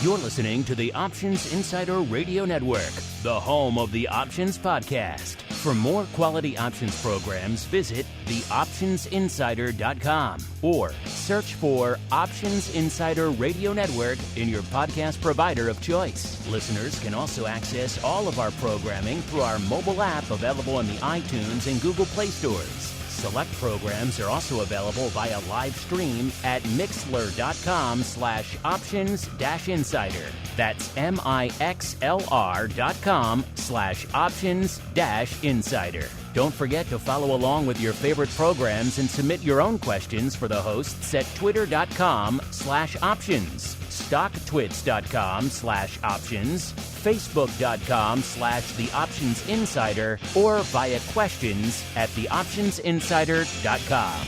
You're listening to the Options Insider Radio Network, the home of the Options Podcast. For more quality options programs, visit theoptionsinsider.com or search for Options Insider Radio Network in your podcast provider of choice. Listeners can also access all of our programming through our mobile app available in the iTunes and Google Play stores. Select programs are also available via live stream at mixlr.com/options-insider. That's mixlr.com/options-insider. Don't forget to follow along with your favorite programs and submit your own questions for the hosts at twitter.com/options, stocktwits.com/options, facebook.com/theoptionsinsider, or via questions at theoptionsinsider.com.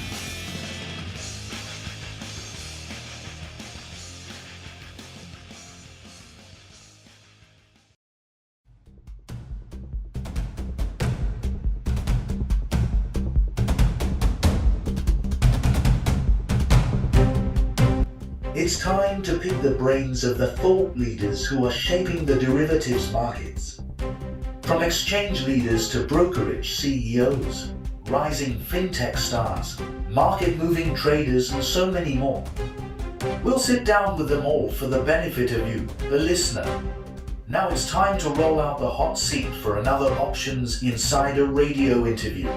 It's time to pick the brains of the thought leaders who are shaping the derivatives markets. From exchange leaders to brokerage CEOs, rising fintech stars, market-moving traders, and so many more. We'll sit down with them all for the benefit of you, the listener. Now it's time to roll out the hot seat for another Options Insider radio interview.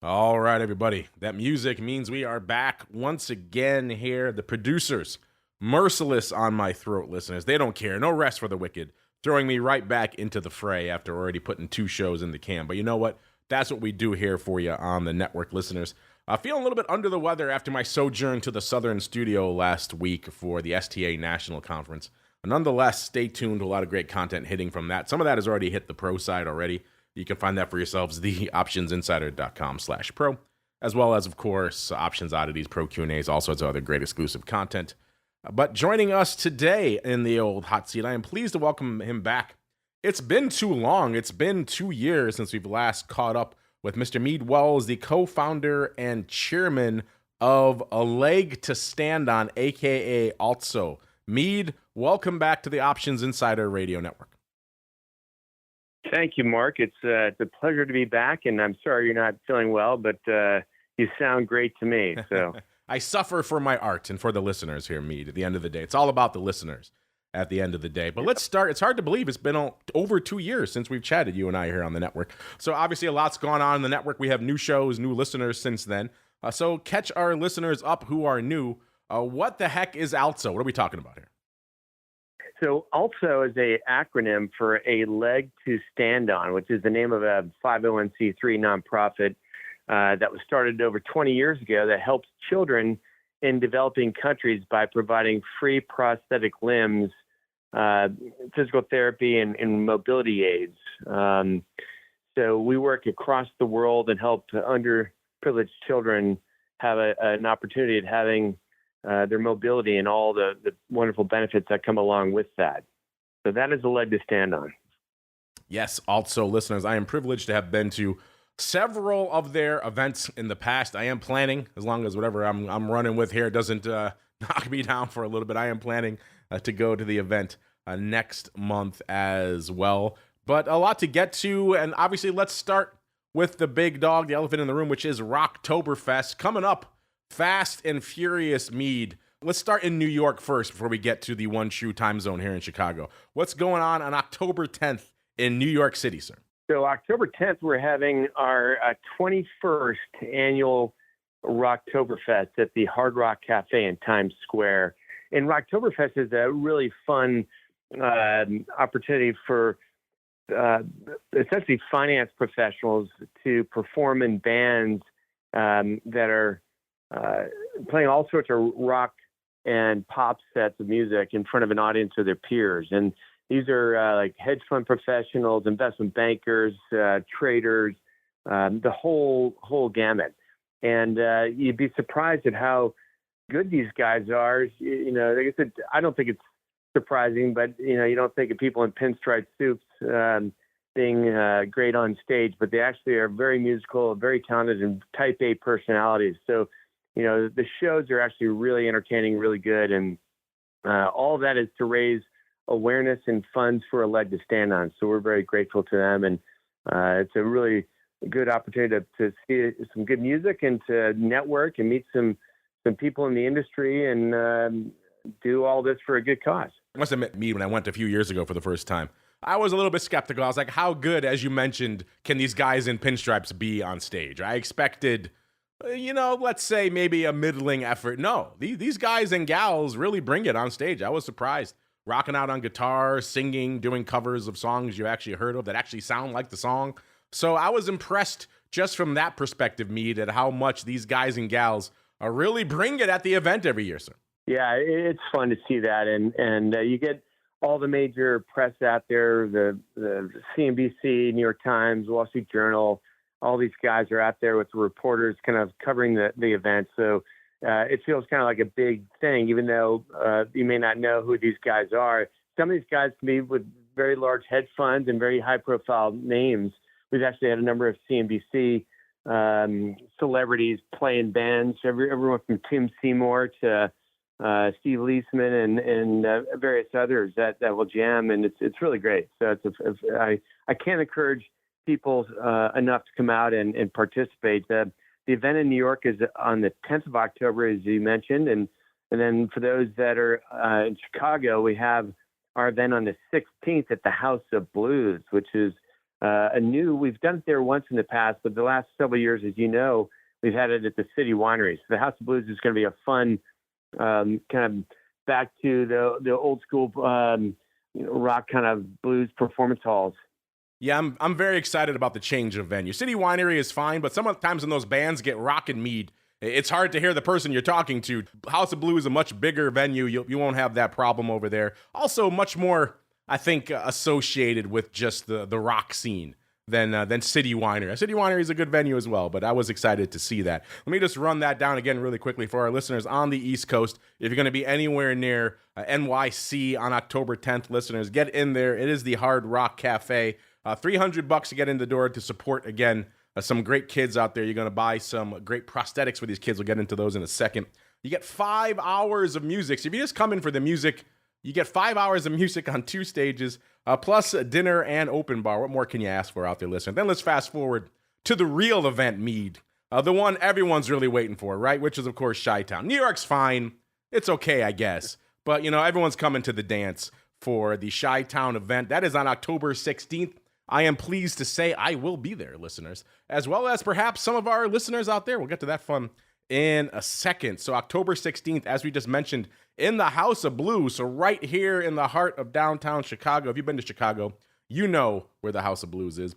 All right, everybody. That music means we are back once again here. The producers, merciless on my throat, listeners. They don't care. No rest for the wicked. Throwing me right back into the fray after already putting 2 shows in the can. But you know what? That's what we do here for you on the network, listeners. Feeling a little bit under the weather after my sojourn to the Southern Studio last week for the STA National Conference. Nonetheless, stay tuned to a lot of great content hitting from that. Some of that has already hit the pro side already. You can find that for yourselves, theoptionsinsider.com/pro, as well as, of course, Options Oddities, Pro Q&As, all sorts of other great exclusive content. But joining us today in the old hot seat, I am pleased to welcome him back. It's been too long. It's been 2 years since we've last caught up with Mr. Mead Wells, the co-founder and chairman of A Leg to Stand On, a.k.a. ALTSO. Mead, welcome back to the Options Insider Radio Network. Thank you, Mark. It's a pleasure to be back, and I'm sorry you're not feeling well, but you sound great to me. So I suffer for my art and for the listeners here, Mead, at the end of the day. It's all about the listeners at the end of the day. But let's start. It's hard to believe it's been over 2 years since we've chatted, you and I, here on the network. So obviously a lot's gone on in the network. We have new shows, new listeners since then. So catch our listeners up who are new. What the heck is ALTSO? What are we talking about here? So ALTSO is an acronym for A Leg to Stand On, which is the name of a 501c3 nonprofit that was started over 20 years ago that helps children in developing countries by providing free prosthetic limbs, physical therapy, and mobility aids. So we work across the world and help underprivileged children have an opportunity at having their mobility and all the wonderful benefits that come along with that. So that is a leg to stand on. Yes, also, listeners, I am privileged to have been to several of their events in the past. I am planning, as long as whatever I'm running with here doesn't knock me down for a little bit, I am planning to go to the event next month as well. But a lot to get to, and obviously let's start with the big dog, the elephant in the room, which is Rocktoberfest, coming up fast and furious, Mead. Let's start in New York first before we get to the one true time zone here in Chicago. What's going on October 10th in New York City, sir? So October 10th, we're having our 21st annual Rocktoberfest at the Hard Rock Cafe in Times Square. And Rocktoberfest is a really fun opportunity for essentially finance professionals to perform in bands that are playing all sorts of rock and pop sets of music in front of an audience of their peers. And these are like hedge fund professionals, investment bankers, traders, the whole gamut. And you'd be surprised at how good these guys are. You know, like I said, I don't think it's surprising, but you know, you don't think of people in pinstripe suits being great on stage, but they actually are very musical, very talented, and type A personalities. So, the shows are actually really entertaining, really good, and all of that is to raise awareness and funds for a leg to stand on. So we're very grateful to them, and it's a really good opportunity to see some good music and to network and meet some people in the industry and do all this for a good cause. I must admit, Mead, when I went a few years ago for the first time, I was a little bit skeptical. I was like, how good, as you mentioned, can these guys in pinstripes be on stage? I expected, let's say maybe a middling effort. No, these guys and gals really bring it on stage. I was surprised. Rocking out on guitar, singing, doing covers of songs you actually heard of that actually sound like the song. So I was impressed just from that perspective, Mead, at how much these guys and gals really bring it at the event every year, sir. Yeah, it's fun to see that, and you get all the major press out there, the CNBC, New York Times, Wall Street Journal. All these guys are out there with the reporters kind of covering the event. So it feels kind of like a big thing, even though you may not know who these guys are. Some of these guys can be with very large hedge funds and very high-profile names. We've actually had a number of CNBC celebrities playing bands, everyone from Tim Seymour to Steve Leisman and various others that will jam, and it's really great. So I can't encourage people enough to come out and participate. The event in New York is on the 10th of October, as you mentioned, and then for those that are in Chicago, we have our event on the 16th at the House of Blues, which is we've done it there once in the past, but the last several years, as you know, we've had it at the City Winery. So the House of Blues is going to be a fun kind of back to the old school, rock kind of blues performance halls. Yeah, I'm very excited about the change of venue. City Winery is fine, but sometimes when those bands get rockin' Mead, it's hard to hear the person you're talking to. House of Blues is a much bigger venue. You won't have that problem over there. Also, much more, I think, associated with just the rock scene than City Winery. City Winery is a good venue as well, but I was excited to see that. Let me just run that down again really quickly for our listeners on the East Coast. If you're going to be anywhere near NYC on October 10th, listeners, get in there. It is the Hard Rock Cafe. $300 to get in the door to support, again, some great kids out there. You're going to buy some great prosthetics for these kids. We'll get into those in a second. You get 5 hours of music. So if you just come in for the music, you get 5 hours of music on 2 stages, plus a dinner and open bar. What more can you ask for out there, listener? Then let's fast forward to the real event, Mead. The one everyone's really waiting for, right? Which is, of course, Chi-Town. New York's fine. It's okay, I guess. But, everyone's coming to the dance for the Chi-Town event. That is on October 16th. I am pleased to say I will be there, listeners, as well as perhaps some of our listeners out there. We'll get to that fun in a second. So October 16th, as we just mentioned, in the House of Blues. So right here in the heart of downtown Chicago. If you've been to Chicago, you know where the House of Blues is.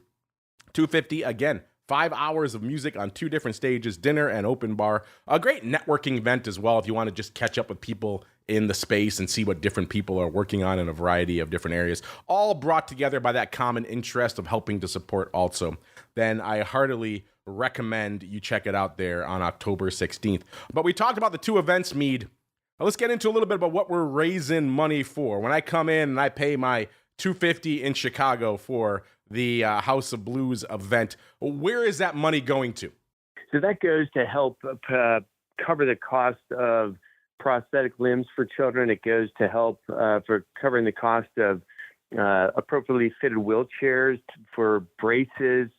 $250, again, 5 hours of music on 2 different stages, dinner and open bar. A great networking event as well if you want to just catch up with people in the space and see what different people are working on in a variety of different areas, all brought together by that common interest of helping to support ALTSO. Then I heartily recommend you check it out there on October 16th. But we talked about the 2 events, Mead. Now let's get into a little bit about what we're raising money for. When I come in and I pay my $250 in Chicago for the House of Blues event, where is that money going to? So that goes to help cover the cost of prosthetic limbs for children. It goes to help for covering the cost of appropriately fitted wheelchairs, for braces,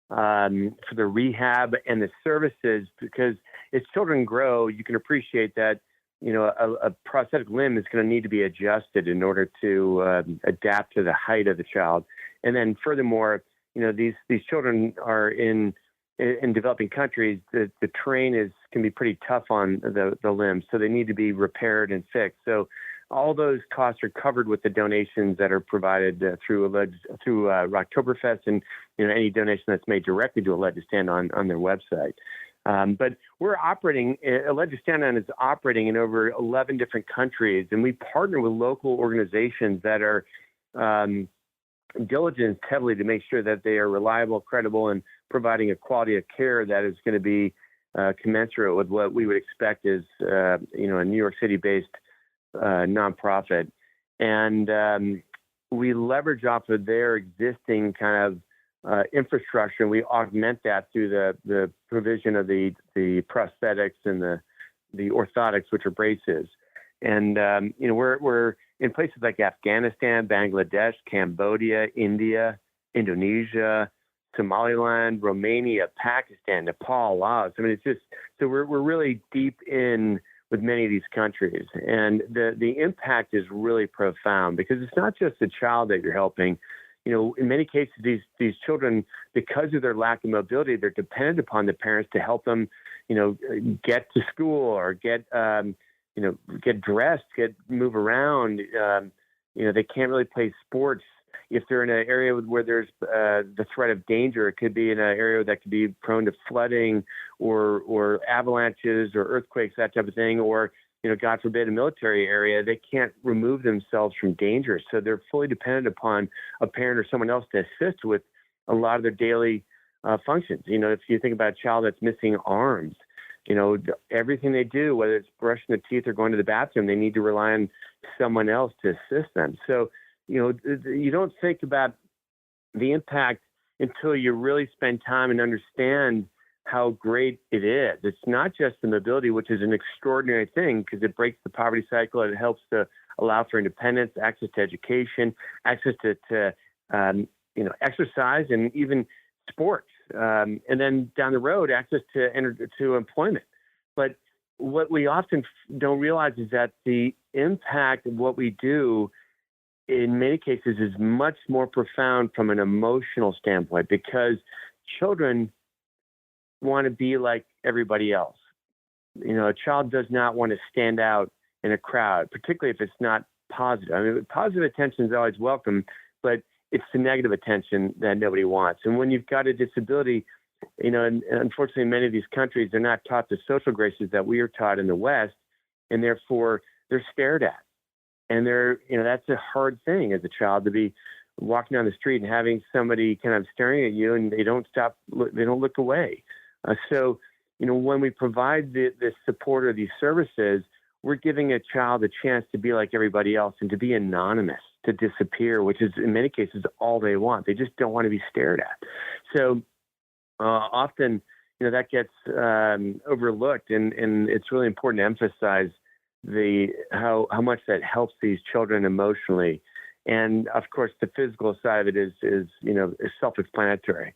for the rehab and the services, because as children grow, you can appreciate that, a prosthetic limb is going to need to be adjusted in order to adapt to the height of the child. And then furthermore, these children are in developing countries. The terrain can be pretty tough on the limbs, so they need to be repaired and fixed. So all those costs are covered with the donations that are provided through Rocktoberfest, and any donation that's made directly to a leg to stand on their website. But we're operating. A leg to stand on is operating in over 11 different countries, and we partner with local organizations that are diligent heavily to make sure that they are reliable, credible, and providing a quality of care that is going to be commensurate with what we would expect as a New York City-based nonprofit. And we leverage off of their existing kind of infrastructure, and we augment that through the provision of the prosthetics and the orthotics, which are braces. And we're in places like Afghanistan, Bangladesh, Cambodia, India, Indonesia, Somaliland, Romania, Pakistan, Nepal, Laos. I mean, it's just, so we're really deep in with many of these countries. And the impact is really profound, because it's not just the child that you're helping. In many cases, these children, because of their lack of mobility, they're dependent upon the parents to help them, get to school or get dressed, move around. They can't really play sports. If they're in an area where there's the threat of danger, it could be in an area that could be prone to flooding or avalanches or earthquakes, that type of thing, or, God forbid, a military area. They can't remove themselves from danger. So they're fully dependent upon a parent or someone else to assist with a lot of their daily functions. If you think about a child that's missing arms, everything they do, whether it's brushing their teeth or going to the bathroom, they need to rely on someone else to assist them. So, you don't think about the impact until you really spend time and understand how great it is. It's not just the mobility, which is an extraordinary thing because it breaks the poverty cycle. It helps to allow for independence, access to education, access to exercise, and even sports. And then down the road, access to employment. But what we often don't realize is that the impact of what we do in many cases is much more profound from an emotional standpoint, because children want to be like everybody else. A child does not want to stand out in a crowd, particularly if it's not positive. I mean, positive attention is always welcome, but it's the negative attention that nobody wants. And when you've got a disability, and unfortunately in many of these countries, they're not taught the social graces that we are taught in the West, and therefore they're stared at. And that's a hard thing as a child, to be walking down the street and having somebody kind of staring at you, and they don't look away. So, when we provide this support or these services, we're giving a child a chance to be like everybody else and to be anonymous, to disappear, which is in many cases all they want. They just don't want to be stared at. So often, that gets overlooked, and it's really important to emphasize how much that helps these children emotionally. And of course, the physical side of it is self-explanatory.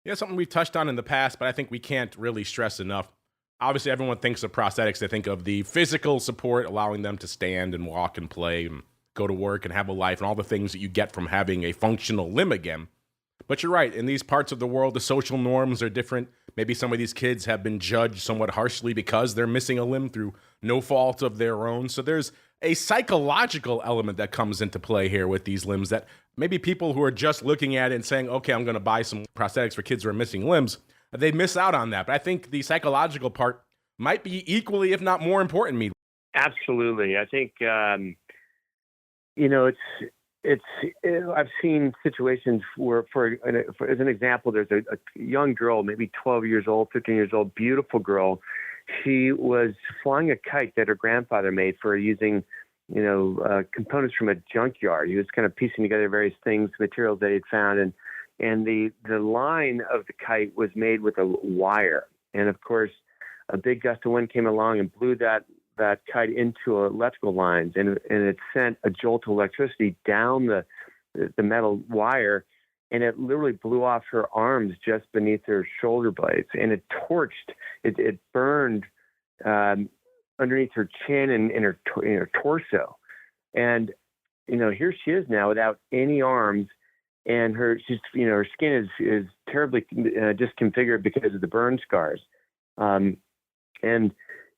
Yeah, something we've touched on in the past, but I think we can't really stress enough. Obviously, everyone thinks of prosthetics. They think of the physical support, allowing them to stand and walk and play and go to work and have a life and all the things that you get from having a functional limb again. But you're right. In these parts of the world, the social norms are different. Maybe some of these kids have been judged somewhat harshly because they're missing a limb through no fault of their own. So there's a psychological element that comes into play here with these limbs that maybe people who are just looking at it and saying, okay, I'm going to buy some prosthetics for kids who are missing limbs, they miss out on that. But I think the psychological part might be equally, if not more important, Mead. Absolutely. I think, I've seen situations where, for as an example, there's a young girl, maybe 12 years old, 15 years old, beautiful girl. She was flying a kite that her grandfather made for using, components from a junkyard. He was kind of piecing together various things, materials that he'd found, and the line of the kite was made with a wire. And of course, a big gust of wind came along and blew that kite into electrical lines, and it sent a jolt of electricity down the metal wire, and it literally blew off her arms just beneath her shoulder blades, and it torched, it burned underneath her chin and in her torso. And here she is now without any arms, and her skin is terribly disconfigured because of the burn scars. And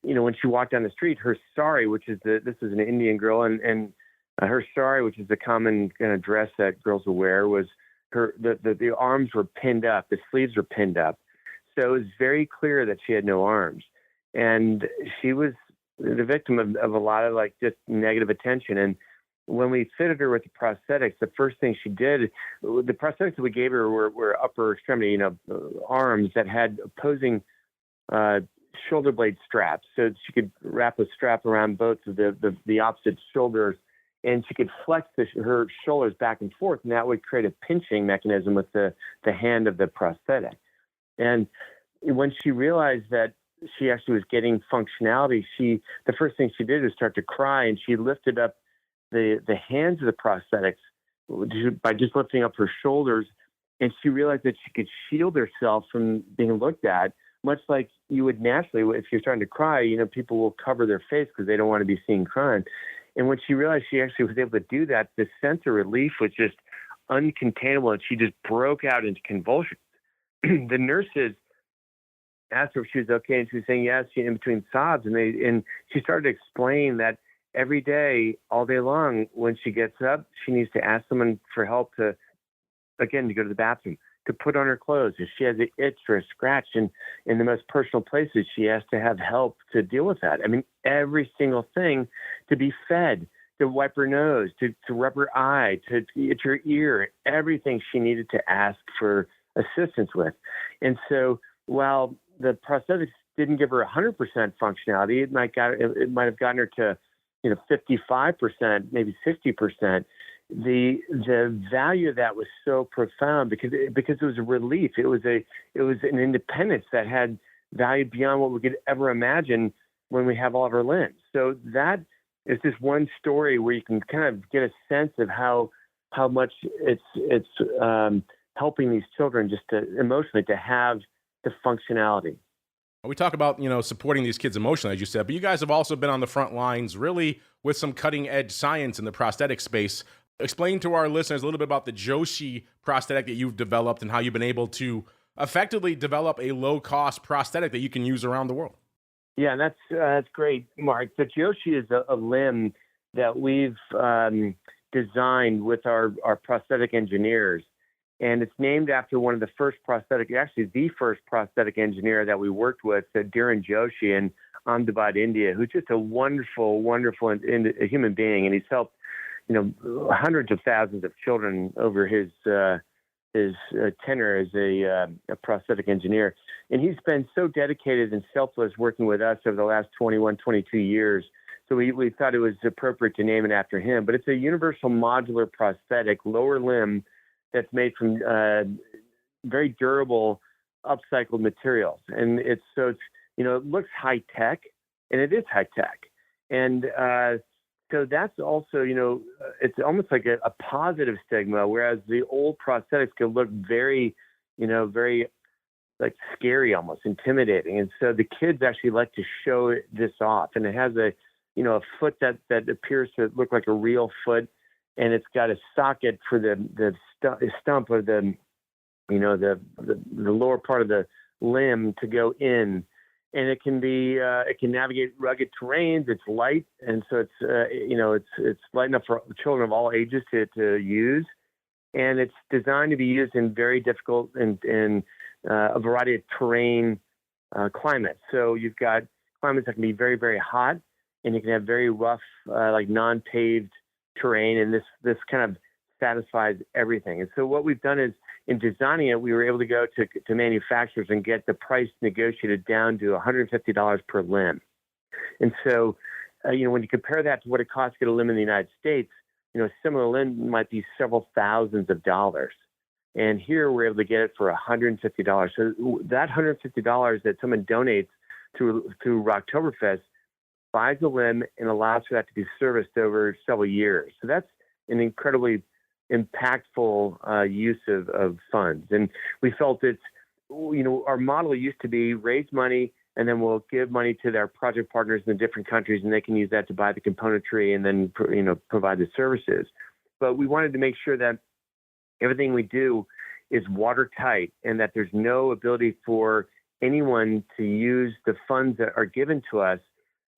when she walked down the street, her sari, which is this is an Indian girl, and her sari, which is the common kind of dress that girls will wear, was the arms were pinned up, the sleeves were pinned up. So it was very clear that she had no arms. And she was the victim of a lot of just negative attention. And when we fitted her with the prosthetics, the first thing she did, the prosthetics that we gave her were upper extremity, arms that had opposing shoulder blade straps, so she could wrap a strap around both of the opposite shoulders and she could flex her shoulders back and forth, and that would create a pinching mechanism with the hand of the prosthetic. And when she realized that she actually was getting functionality, the first thing she did was start to cry, and she lifted up the hands of the prosthetics by just lifting up her shoulders, and she realized that she could shield herself from being looked at, much like you would naturally if you're starting to cry. People will cover their face because they don't want to be seen crying. And when she realized she actually was able to do that, the sense of relief was just uncontainable, and she just broke out into convulsions. The nurses asked her if she was okay, and she was saying yes, in between sobs, and she started to explain that every day, all day long, when she gets up, she needs to ask someone for help to go to the bathroom, to put on her clothes. If she has an itch or a scratch in the most personal places, she has to have help to deal with that. I mean, every single thing, to be fed, to wipe her nose, to rub her eye, to itch her ear, everything she needed to ask for assistance with. And so while the prosthetics didn't give her 100% functionality, it might have gotten her to 55%, maybe 60%. The value of that was so profound because it was a relief. It was an independence that had value beyond what we could ever imagine when we have all of our limbs. So that is just one story where you can kind of get a sense of how much it's helping these children just to emotionally to have the functionality. We talk about, supporting these kids emotionally, as you said, but you guys have also been on the front lines really with some cutting edge science in the prosthetic space. Explain to our listeners a little bit about the Joshi prosthetic that you've developed and how you've been able to effectively develop a low-cost prosthetic that you can use around the world. Yeah, that's great, Mark. The Joshi is a limb that we've designed with our prosthetic engineers, and it's named after one of the first the first prosthetic engineer that we worked with, Dhiren Joshi in Ahmedabad, India, who's just a wonderful, wonderful human being, and he's helped hundreds of thousands of children over his tenure as a prosthetic engineer. And he's been so dedicated and selfless working with us over the last 21, 22 years. So we thought it was appropriate to name it after him. But it's a universal modular prosthetic lower limb that's made from very durable, upcycled materials. And it looks high tech, and it is high tech. And so that's also, it's almost like a positive stigma, whereas the old prosthetics could look very, very like scary, almost intimidating. And so the kids actually like to show this off. And it has a foot that appears to look like a real foot, and it's got a socket for the stump of the lower part of the limb to go in. And it can navigate rugged terrains. It's light, and so it's light enough for children of all ages to use. And it's designed to be used in very difficult and a variety of terrain climates. So you've got climates that can be very, very hot, and you can have very rough, like non-paved terrain. And this kind of satisfies everything. And so what we've done is, in designing it, we were able to go to manufacturers and get the price negotiated down to $150 per limb. And so, when you compare that to what it costs to get a limb in the United States, a similar limb might be several thousands of dollars. And here we're able to get it for $150. So that $150 that someone donates through Rocktoberfest buys a limb and allows for that to be serviced over several years. So that's an incredibly impactful use of funds. And we felt our model used to be raise money, and then we'll give money to their project partners in the different countries, and they can use that to buy the componentry and then, provide the services. But we wanted to make sure that everything we do is watertight and that there's no ability for anyone to use the funds that are given to us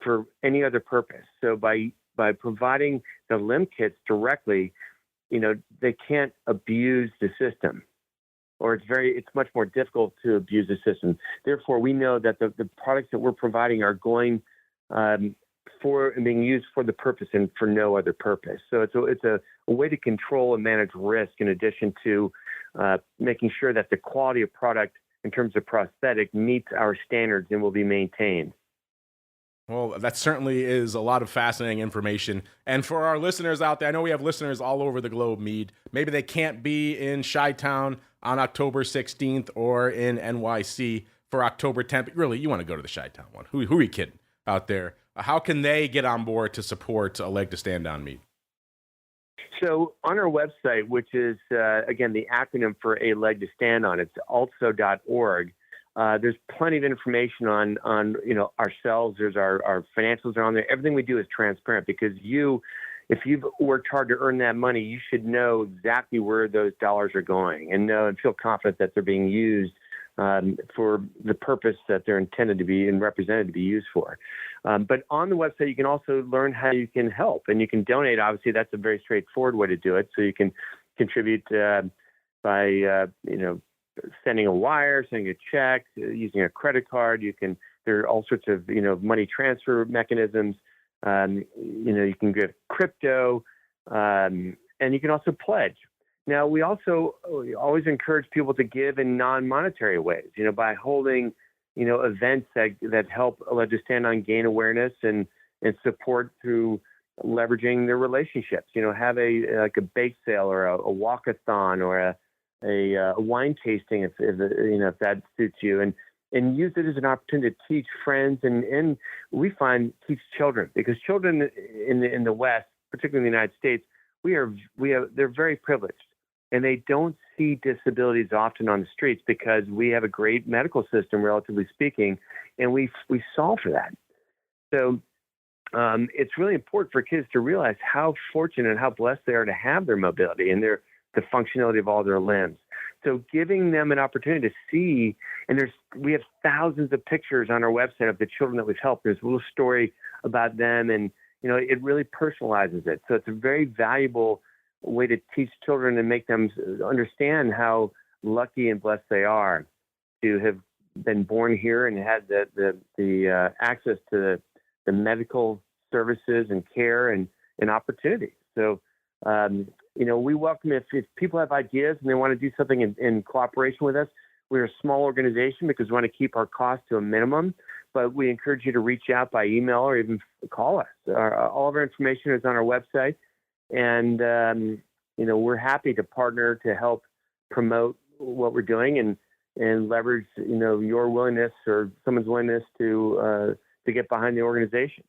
for any other purpose. So by providing the limb kits directly, they can't abuse the system, or it's much more difficult to abuse the system. Therefore, we know that the products that we're providing are going for and being used for the purpose and for no other purpose. So it's a way to control and manage risk, in addition to making sure that the quality of product in terms of prosthetic meets our standards and will be maintained. Well, that certainly is a lot of fascinating information. And for our listeners out there, I know we have listeners all over the globe, Mead. Maybe they can't be in Chi-Town on October 16th or in NYC for October 10th. But really, you want to go to the Chi-Town one. Who are you kidding out there? How can they get on board to support A Leg to Stand On, Mead? So on our website, which is, again, the acronym for A Leg to Stand On, it's ALTSO.org. There's plenty of information on ourselves. There's our financials are on there. Everything we do is transparent because if you've worked hard to earn that money, you should know exactly where those dollars are going and know and feel confident that they're being used for the purpose that they're intended to be and represented to be used for. But on the website, you can also learn how you can help and you can donate. Obviously, that's a very straightforward way to do it. So you can contribute by sending a wire, sending a check, using a credit card. There are all sorts of, money transfer mechanisms. You can give crypto, and you can also pledge. Now, we always encourage people to give in non-monetary ways, by holding, events that help A Leg to Stand On gain awareness and support through leveraging their relationships. Have a bake sale or a walkathon or a wine tasting if that suits you, and use it as an opportunity to teach friends and we find teach children, because children in the West, particularly in the United States, they're very privileged and they don't see disabilities often on the streets because we have a great medical system, relatively speaking, and we solve for that. So it's really important for kids to realize how fortunate and how blessed they are to have their mobility and the functionality of all their limbs. So giving them an opportunity to see, and we have thousands of pictures on our website of the children that we've helped. There's a little story about them, and it really personalizes it. So it's a very valuable way to teach children and make them understand how lucky and blessed they are to have been born here and had the access to the medical services and care and opportunities. So we welcome if people have ideas and they want to do something in cooperation with us. We're a small organization because we want to keep our costs to a minimum, but we encourage you to reach out by email or even call us. All of our information is on our website, and we're happy to partner to help promote what we're doing and leverage your willingness or someone's willingness to get behind the organization.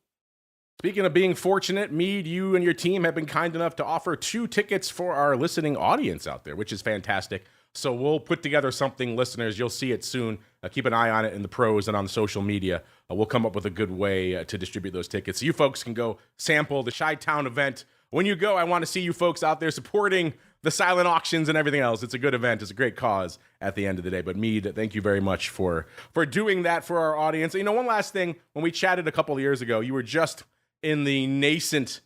Speaking of being fortunate, Mead, you and your team have been kind enough to offer 2 tickets for our listening audience out there, which is fantastic. So we'll put together something, listeners. You'll see it soon. Keep an eye on it in the pros and on social media. We'll come up with a good way to distribute those tickets. So you folks can go sample the Chi-Town event. When you go, I want to see you folks out there supporting the silent auctions and everything else. It's a good event. It's a great cause at the end of the day. But Mead, thank you very much for doing that for our audience. One last thing. When we chatted a couple of years ago, you were just in the nascent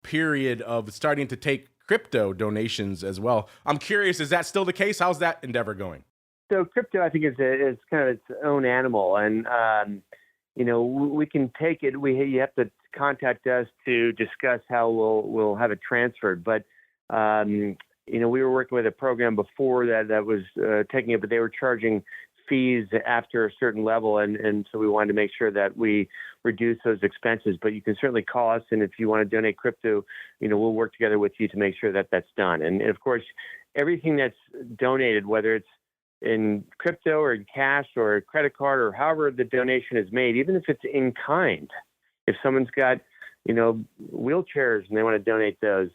period of starting to take crypto donations as well. I'm curious, is that still the case? How's that endeavor going? So crypto, I think, is kind of its own animal, and we can take it. You have to contact us to discuss how we'll have it transferred. But we were working with a program before that was taking it, but they were charging fees after a certain level, and so we wanted to make sure that we reduce those expenses. But you can certainly call us, and if you want to donate crypto, we'll work together with you to make sure that that's done. And of course, everything that's donated, whether it's in crypto or in cash or a credit card or however the donation is made, even if it's in kind, if someone's got wheelchairs and they want to donate those,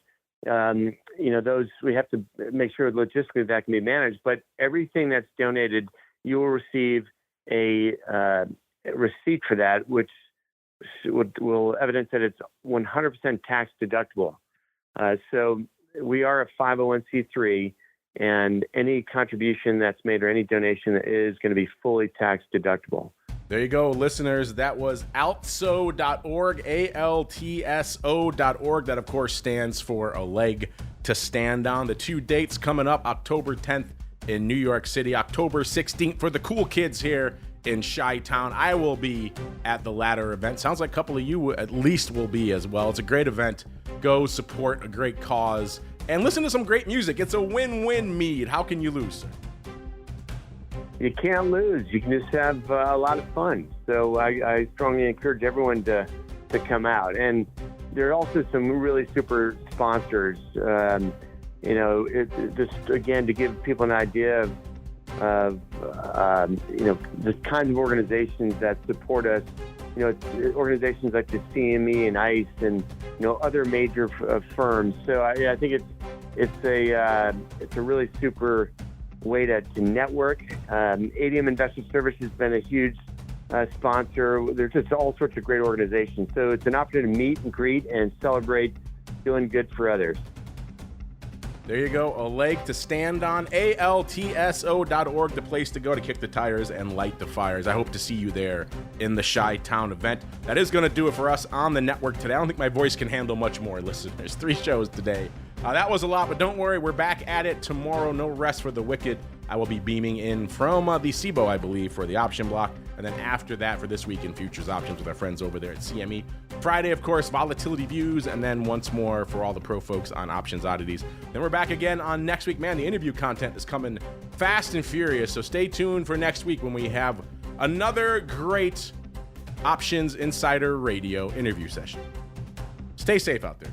those we have to make sure logistically that can be managed. But everything that's donated, you will receive a receipt for that, which will evidence that it's 100% tax deductible. So we are a 501c3, and any contribution that's made or any donation is going to be fully tax deductible. There you go, listeners. That was ALTSO.org, ALTSO.org. That, of course, stands for A Leg to Stand On. The 2 dates coming up, October 10th in New York City, October 16th for the cool kids here in Chi-Town. I will be at the latter event. Sounds like a couple of you at least will be as well. It's a great event. Go support a great cause and listen to some great music. It's a win-win, Mead. How can you lose, sir? You can't lose. You can just have a lot of fun. So I strongly encourage everyone to come out. And there are also some really super sponsors. Just again to give people an idea of the kinds of organizations that support us. It's organizations like the CME and ICE and other major firms. So I think it's a really super way to network. ADM Investor Service has been a huge sponsor. There's just all sorts of great organizations. So it's an opportunity to meet and greet and celebrate doing good for others. There you go, a leg to stand on. ALTSO.org, the place to go to kick the tires and light the fires. I hope to see you there in the Chi-Town event. That is going to do it for us on the network today. I don't think my voice can handle much more, listeners. 3 shows today. That was a lot, but don't worry, we're back at it tomorrow. No rest for the wicked. I will be beaming in from the SIBO, I believe, for the option block. And then after that, for this week in futures options with our friends over there at CME. Friday, of course, volatility views. And then once more for all the pro folks on options oddities. Then we're back again on next week. Man, the interview content is coming fast and furious. So stay tuned for next week when we have another great Options Insider Radio interview session. Stay safe out there.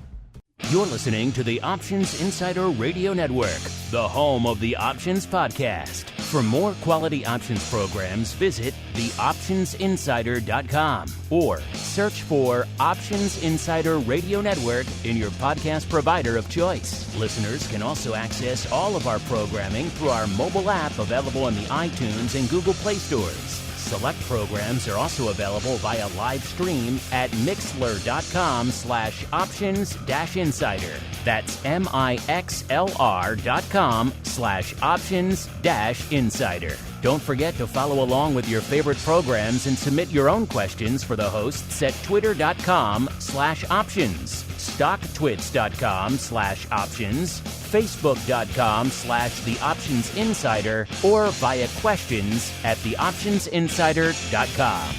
You're listening to the Options Insider Radio Network, the home of the Options Podcast. For more quality options programs, visit theoptionsinsider.com or search for Options Insider Radio Network in your podcast provider of choice. Listeners can also access all of our programming through our mobile app available in the iTunes and Google Play stores. Select programs are also available via live stream at mixlr.com/options-insider. That's mixlr.com/options-insider. Don't forget to follow along with your favorite programs and submit your own questions for the hosts at twitter.com/options, stocktwits.com/options, facebook.com/theoptionsinsider, or via questions at theoptionsinsider.com.